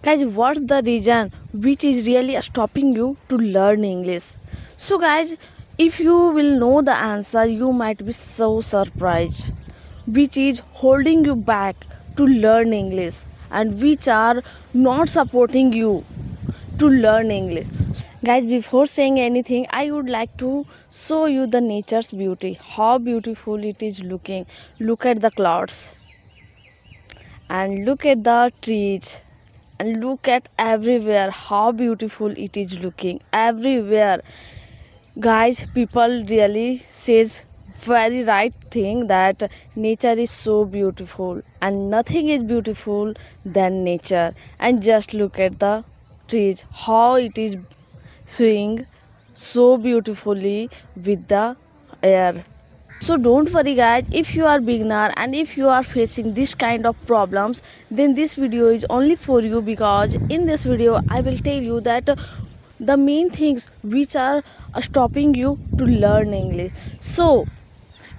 Guys, what's the reason which is really stopping you to learn English? So guys, if you will know the answer, you might be so surprised, which is holding you back to learn English and which are not supporting you to learn English. Guys, before saying anything, I would like to show you the nature's beauty, how beautiful it is looking. Look at the clouds and look at the trees and look at everywhere how beautiful it is looking everywhere. Guys, people really says very right thing that nature is so beautiful and nothing is beautiful than nature. And just look at the trees, how it is swing so beautifully with the air. So don't worry guys, if you are beginner and if you are facing this kind of problems, then this video is only for you, because in this video I will tell you that the main things which are stopping you to learn English. So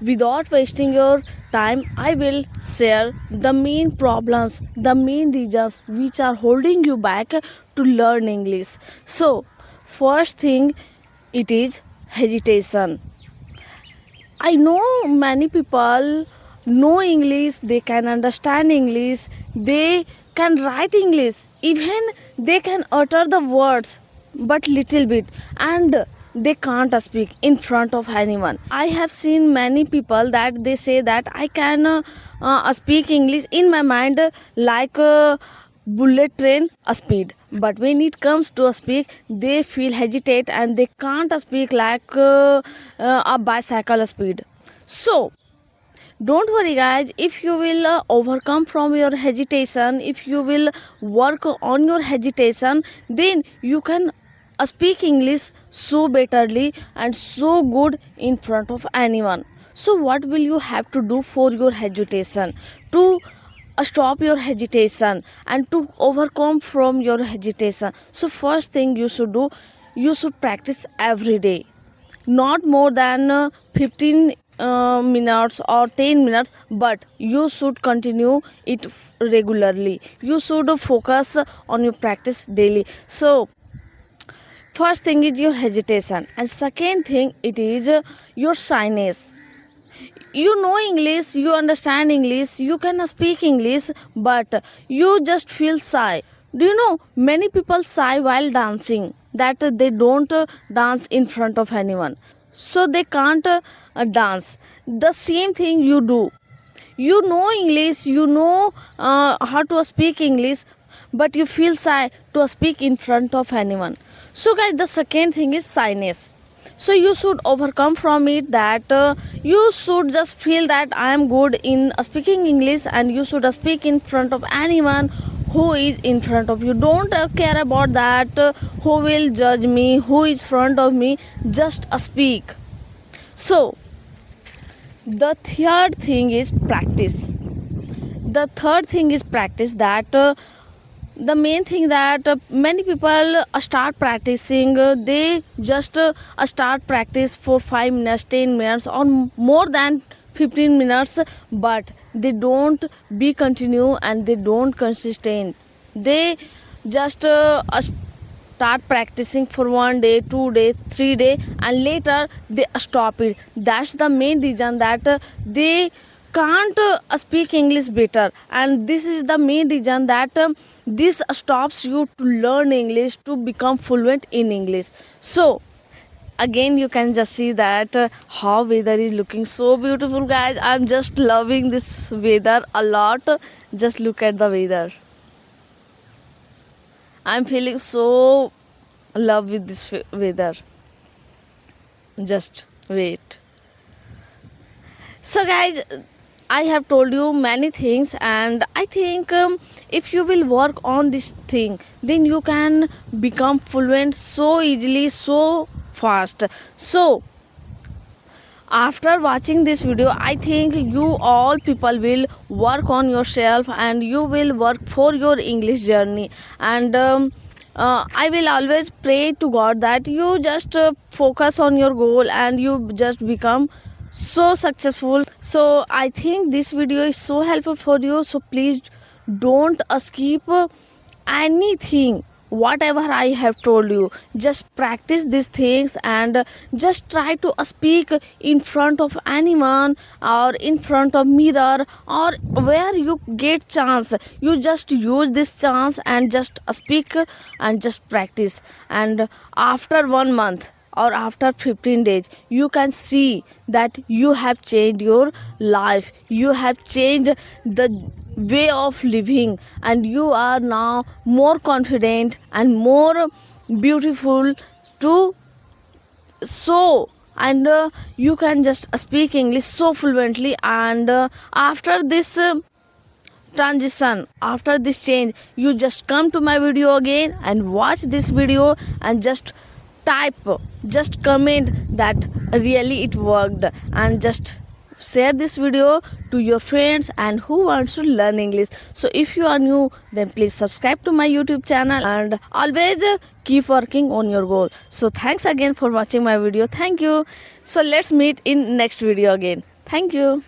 without wasting your time, I will share the main problems, the main reasons which are holding you back to learn English. So first thing, it is hesitation. I know many people know English, they can understand English, they can write English, even they can utter the words but little bit, and they can't speak in front of anyone. I have seen many people that they say that I can speak English in my mind like bullet train speed, but when it comes to speak they feel hesitate and they can't speak like a bicycle speed. So don't worry guys, if you will overcome from your hesitation, if you will work on your hesitation, then you can speak English so betterly and so good in front of anyone. So what will you have to do for your hesitation, to stop your hesitation and to overcome from your hesitation? So first thing you should do, you should practice every day, not more than 15 minutes or 10 minutes, but you should continue it regularly. You should focus on your practice daily. So first thing is your hesitation, and second thing it is your shyness. You know English, you understand English, you can speak English, but you just feel shy. Do you know many people shy while dancing, that they don't dance in front of anyone, so they can't dance. The same thing you do, you know English, you know how to speak English, but you feel shy to speak in front of anyone. So guys, the second thing is shyness. So you should overcome from it, that you should just feel that I am good in speaking English, and you should speak in front of anyone who is in front of you. Don't care about that who will judge me, who is front of me, just speak. So the third thing is practice. The third thing is practice, that the main thing that many people start practicing, they just start practice for 5 minutes, 10 minutes or more than 15 minutes, but they don't be continue and they don't consistent. They just start practicing for 1 day, 2 day, 3 day, and later they stop it. That's the main reason that they can't speak English better, and this is the main reason that this stops you to learn English, to become fluent in English. So again you can just see that how weather is looking so beautiful. Guys, I'm just loving this weather a lot. Just look at the weather, I'm feeling so love with this weather. Just wait. So guys, I have told you many things, and I think if you will work on this thing, then you can become fluent so easily, so fast. So after watching this video, I think you all people will work on yourself and you will work for your English journey. And I will always pray to God that you just focus on your goal and you just become so successful. So I think this video is so helpful for you, so please don't skip anything whatever I have told you. Just practice these things and just try to speak in front of anyone or in front of mirror or where you get chance. You just use this chance and just speak and just practice. And after 1 month or after 15 days you can see that you have changed your life, you have changed the way of living, and you are now more confident and more beautiful to so. And you can just speak English so fluently. And after this transition, after this change, you just come to my video again and watch this video and just type, just comment that really it worked, and just share this video to your friends and who wants to learn English. So if you are new, then please subscribe to my YouTube channel and always keep working on your goal. So thanks again for watching my video. Thank you. So let's meet in next video again. Thank you.